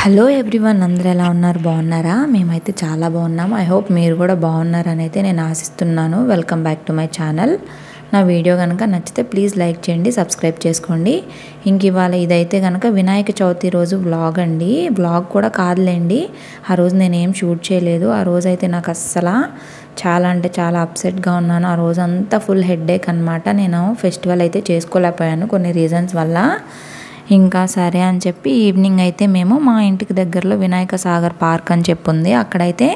Hello everyone, అందరూ ఎలా ఉన్నారు? బాగున్నారా? మేమైతే చాలా బాగున్నాం. ఐ హోప్ మీరు కూడా బాగున్నారని అయితే నేను ఆశిస్తున్నాను. Welcome back to my channel. నా వీడియో కనుక నచ్చితే ప్లీజ్ లైక్ చేయండి, సబ్స్క్రైబ్ చేసుకోండి. ఇంక ఇవాళ ఇదైతే కనుక వినాయక చవితి రోజు వ్లాగ్ అండి. వ్లాగ్ కూడా కాదులేండి, ఆ రోజు నేనేం షూట్ చేయలేదు. ఆ రోజు అయితే నాకు అస్సలు చాలా అంటే చాలా అప్సెట్గా ఉన్నాను. ఆ రోజు అంతా ఫుల్ హెడ్ఏక్ అనమాట. నేను ఫెస్టివల్ అయితే చేసుకోలేకపోయాను కొన్ని రీజన్స్ వల్ల. ఇంకా సరే అని చెప్పి ఈవినింగ్ అయితే మేము మా ఇంటికి దగ్గరలో వినాయక సాగర్ పార్క్ అని చెప్పి ఉంది, అక్కడైతే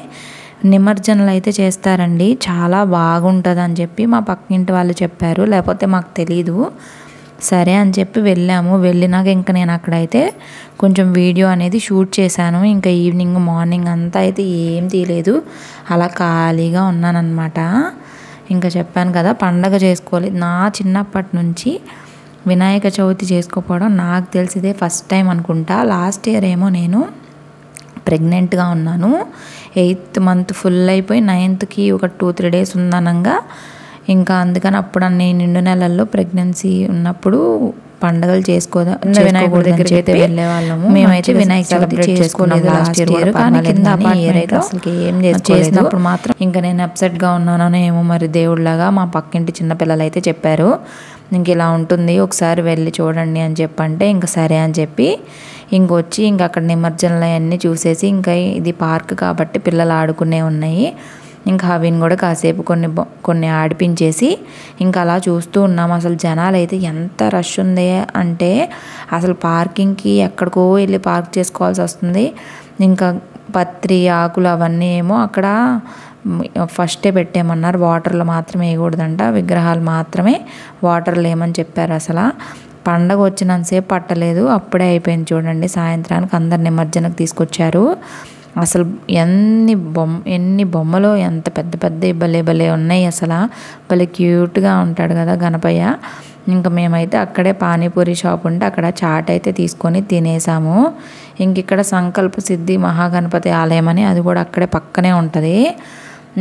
నిమజ్జనలు అయితే చేస్తారండి. చాలా బాగుంటుంది అని చెప్పి మా పక్కింటి వాళ్ళు చెప్పారు, లేకపోతే మాకు తెలీదు. సరే అని చెప్పి వెళ్ళాము. వెళ్ళినాక ఇంకా నేను అక్కడైతే కొంచెం వీడియో అనేది షూట్ చేశాను. ఇంకా ఈవినింగ్ మార్నింగ్ అంతా అయితే ఏం తీయలేదు, అలా ఖాళీగా ఉన్నానన్నమాట. ఇంకా చెప్పాను కదా, పండగ చేసుకోలేదు. నా చిన్నప్పటి నుంచి వినాయక చవితి చేసుకోకపోవడం నాకు తెలిసిదే ఫస్ట్ టైం అనుకుంటా. లాస్ట్ ఇయర్ ఏమో నేను ప్రెగ్నెంట్గా ఉన్నాను. 8th month ఫుల్ అయిపోయి 9thకి ఒక 2-3 days ఉందనంగా ఇంకా అందుకని అప్పుడు అన్ని నిండు నెలల్లో ప్రెగ్నెన్సీ ఉన్నప్పుడు పండుగలు వినాయకుడి దగ్గరికి అయితే వెళ్ళే వాళ్ళము. మేమైతే వినాయక చవితి చేసుకోలేదు లాస్ట్ ఇయర్, కానీ కింద అపార్ట్మెంట్ అసలు ఏం చేసినప్పుడు మాత్రం ఇంకా నేను అప్సెట్గా ఉన్నానో ఏమో మరి దేవుళ్ళగా మా పక్కింటి చిన్నపిల్లలు అయితే చెప్పారు, ఇంక ఇలా ఉంటుంది ఒకసారి వెళ్ళి చూడండి అని చెప్పంటే ఇంకా సరే అని చెప్పి ఇంకొచ్చి ఇంకా అక్కడ నిమజ్జనలు అవన్నీ చూసేసి, ఇంకా ఇది పార్క్ కాబట్టి పిల్లలు ఆడుకునే ఉన్నాయి, ఇంకా అవిని కూడా కాసేపు కొన్ని ఆడిపించేసి ఇంకా అలా చూస్తూ ఉన్నాం. అసలు జనాలు అయితే ఎంత రష్ ఉంది అంటే అసలు పార్కింగ్కి ఎక్కడికో వెళ్ళి పార్క్ చేసుకోవాల్సి వస్తుంది. ఇంకా పత్రి ఆకులు అవన్నీ ఏమో అక్కడ ఫస్టే పెట్టేమన్నారు, వాటర్లో మాత్రమే వేయకూడదంట, విగ్రహాలు మాత్రమే వాటర్లో వేయమని చెప్పారు. అసలు పండగ వచ్చినంతసేపు పట్టలేదు, అప్పుడే అయిపోయింది చూడండి. సాయంత్రానికి అందరు నిమజ్జనకు తీసుకొచ్చారు. అసలు ఎన్ని బొమ్మలు, ఎంత పెద్ద పెద్ద భలే ఉన్నాయి. అసలు భలే క్యూట్గా ఉంటాడు కదా గణపయ్య. ఇంకా మేమైతే అక్కడే పానీపూరి షాప్ ఉంటే అక్కడ చాట్ అయితే తీసుకొని తినేసాము. ఇంక ఇక్కడ సంకల్ప సిద్ధి మహాగణపతి ఆలయం అని అది కూడా అక్కడే పక్కనే ఉంటుంది.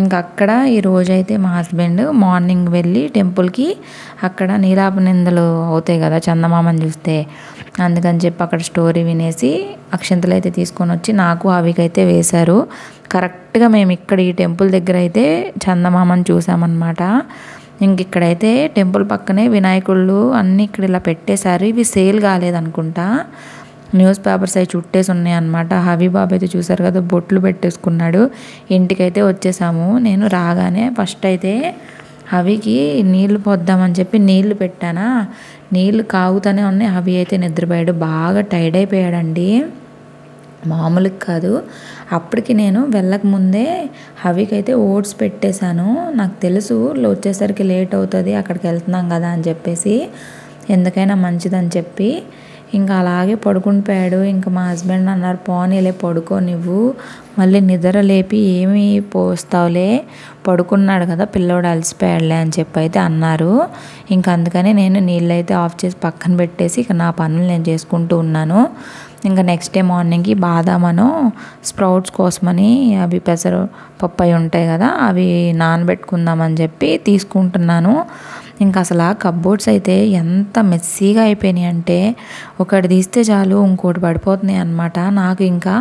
ఇంకా అక్కడ ఈరోజైతే మా హస్బెండ్ మార్నింగ్ వెళ్ళి టెంపుల్కి, అక్కడ నీలాపనిందలు అవుతాయి కదా చందమామని చూస్తే, అందుకని చెప్పి అక్కడ స్టోరీ వినేసి అక్షంతలు అయితే తీసుకొని వచ్చి నాకు అవికైతే వేశారు. కరెక్ట్గా మేము ఇక్కడ ఈ టెంపుల్ దగ్గర అయితే చందమామని చూసామన్నమాట. ఇంక ఇక్కడైతే టెంపుల్ పక్కనే వినాయకుళ్ళు అన్నీ ఇక్కడ ఇలా పెట్టేశారు. ఇవి సేల్ కాలేదనుకుంటా, న్యూస్ పేపర్స్ అవి చుట్టేసి ఉన్నాయి అన్నమాట. హబీబాబు అయితే చూసారు కదా, బొట్లు పెట్టేసుకున్నాడు. ఇంటికైతే వచ్చేసాము. నేను రాగానే ఫస్ట్ అయితే హవికి నీళ్లు పోద్దామని చెప్పి నీళ్లు పెట్టానా, నీళ్లు కాగుతూనే ఉన్నాయి. హవి అయితే నిద్రపోయాడు, బాగా టైర్డ్ అయిపోయాడండి, మామూలుగా కాదు. అప్పటికి నేను వెళ్ళక ముందే హవికి అయితే ఓట్స్ పెట్టేశాను. నాకు తెలుసు వచ్చేసరికి లేట్ అవుతుంది, అక్కడికి వెళ్తున్నాం కదా అని చెప్పేసి, ఎందుకైనా మంచిదని చెప్పి ఇంకా అలాగే పడుకుని పోయాడు. ఇంకా మా హస్బెండ్ అన్నారు, పోనీలే పడుకో, నువ్వు మళ్ళీ నిద్ర లేపి ఏమి పోస్తావులే, పడుకున్నాడు కదా పిల్లోడు అలసిపోయాడులే అని చెప్పి అయితే అన్నారు. ఇంకా అందుకని నేను నీళ్ళు అయితే ఆఫ్ చేసి పక్కన పెట్టేసి ఇక నా పనులు నేను చేసుకుంటూ ఉన్నాను. ఇంకా నెక్స్ట్ డే మార్నింగ్కి బాదామను స్ప్రౌట్స్ కోసమని అవి పెసరు పప్పు అవి ఉంటాయి కదా, అవి నానబెట్టుకుందామని చెప్పి తీసుకుంటున్నాను. ఇంకా అసలు ఆ కప్బోర్డ్స్ అయితే ఎంత మెస్సీగా అయిపోయినాయి అంటే ఒకటి తీస్తే చాలు ఇంకోటి పడిపోతున్నాయి అన్నమాట. నాకు ఇంకా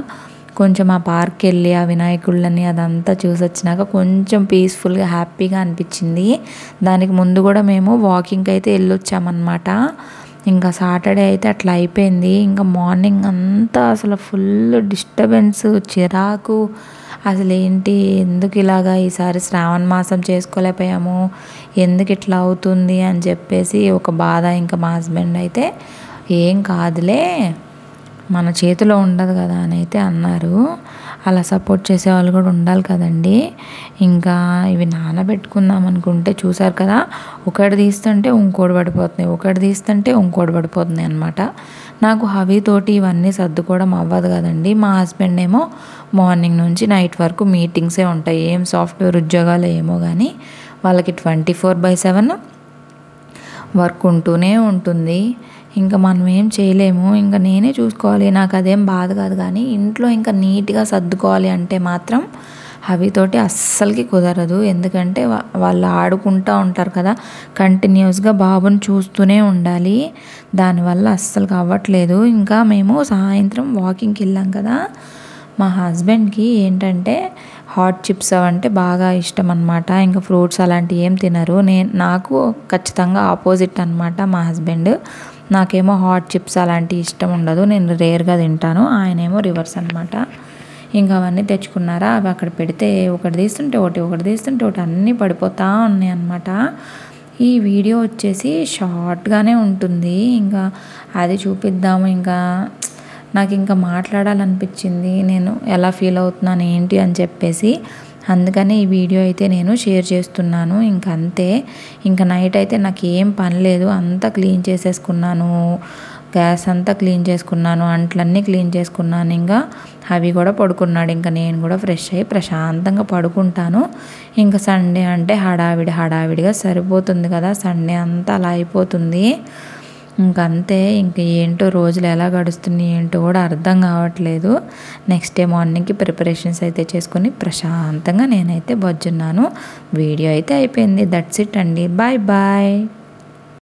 కొంచెం ఆ పార్క్కి వెళ్ళి ఆ వినాయకుళ్ళని అదంతా చూసి వచ్చినాక కొంచెం పీస్ఫుల్గా హ్యాపీగా అనిపించింది. దానికి ముందు కూడా మేము వాకింగ్కి అయితే వెళ్ళొచ్చామన్నమాట. ఇంకా సాటర్డే అయితే అట్లా అయిపోయింది. ఇంకా మార్నింగ్ అంతా అసలు ఫుల్ డిస్టర్బెన్స్, చిరాకు, అసలు ఏంటి ఎందుకు ఇలాగా ఈసారి శ్రావణ మాసం చేసుకోలేకపోయాము, ఎందుకు ఇట్లా అవుతుంది అని చెప్పేసి ఒక బాధ. ఇంకా మా హస్బెండ్ అయితే ఏం కాదులే, మన చేతిలో ఉండదు కదా అని అయితే అన్నారు. అలా సపోర్ట్ చేసేవాళ్ళు కూడా ఉండాలి కదండి. ఇంకా ఇవి నానబెట్టుకుందాం అనుకుంటే చూసారు కదా, ఒకటి తీస్తుంటే ఇంకోటి పడిపోతున్నాయి, ఒకటి తీస్తుంటే ఇంకోటి పడిపోతున్నాయి అనమాట. నాకు హవీతోటి ఇవన్నీ సర్దుకోవడం అవ్వదు కదండి. మా హస్బెండ్ ఏమో మార్నింగ్ నుంచి నైట్ వరకు మీటింగ్సే ఉంటాయి, ఏం సాఫ్ట్వేర్ ఉద్యోగాలు ఏమో కానీ వాళ్ళకి 24/7 వర్క్ ఉంటూనే ఉంటుంది. ఇంకా మనం ఏం చేయలేము, ఇంకా నేనే చూసుకోవాలి. నాకు అదేం బాధ కాదు, కానీ ఇంట్లో ఇంకా నీట్గా సర్దుకోవాలి అంటే మాత్రం అవితోటి అస్సలకి కుదరదు. ఎందుకంటే వాళ్ళు ఆడుకుంటూ ఉంటారు కదా, కంటిన్యూస్గా బాబుని చూస్తూనే ఉండాలి. దానివల్ల అస్సలు అవ్వట్లేదు. ఇంకా మేము సాయంత్రం వాకింగ్కి వెళ్ళాం కదా, మా హస్బెండ్కి ఏంటంటే హాట్ చిప్స్ అవంటే బాగా ఇష్టం అనమాట. ఇంకా ఫ్రూట్స్ అలాంటివి ఏం తినరు. నాకు ఖచ్చితంగా ఆపోజిట్ అనమాట మా హస్బెండ్. నాకేమో హాట్ చిప్స్ అలాంటివి ఇష్టం ఉండదు, నేను రేర్గా తింటాను. ఆయనేమో రివర్స్ అనమాట. ఇంకా అవన్నీ తెచ్చుకున్నారా, అవి అక్కడ పెడితే ఒకటి తీస్తుంటే ఒకటి తీస్తుంటే ఒకటి అన్నీ పడిపోతూ ఉన్నాయి అనమాట. ఈ వీడియో వచ్చేసి షార్ట్గానే ఉంటుంది, ఇంకా అది చూపిద్దాము. ఇంకా నాకు ఇంకా మాట్లాడాలనిపించింది, నేను ఎలా ఫీల్ అవుతున్నాను ఏంటి అని చెప్పేసి. అందుకని ఈ వీడియో అయితే నేను షేర్ చేస్తున్నాను. ఇంక అంతే. ఇంకా నైట్ అయితే నాకు ఏం పని లేదు, అంతా క్లీన్ చేసేసుకున్నాను, గ్యాస్ అంతా క్లీన్ చేసుకున్నాను, అంట్లన్నీ క్లీన్ చేసుకున్నాను. ఇంకా అవి కూడా పడుకున్నాడు. ఇంకా నేను కూడా ఫ్రెష్ అయ్యి ప్రశాంతంగా పడుకుంటాను. ఇంకా సండే అంటే హడావిడిగా సరిపోతుంది కదా, సండే అంతా అలా అయిపోతుంది. ఇంకంతే. ఇంక ఏంటో రోజులు ఎలా గడుస్తున్నాయి ఏంటో కూడా అర్థం కావట్లేదు. నెక్స్ట్ డే మార్నింగ్కి ప్రిపరేషన్స్ అయితే చేసుకొని ప్రశాంతంగా నేనైతే బొజ్జున్నాను. వీడియో అయితే అయిపోయింది. దట్స్ ఇట్ అండి. Bye bye.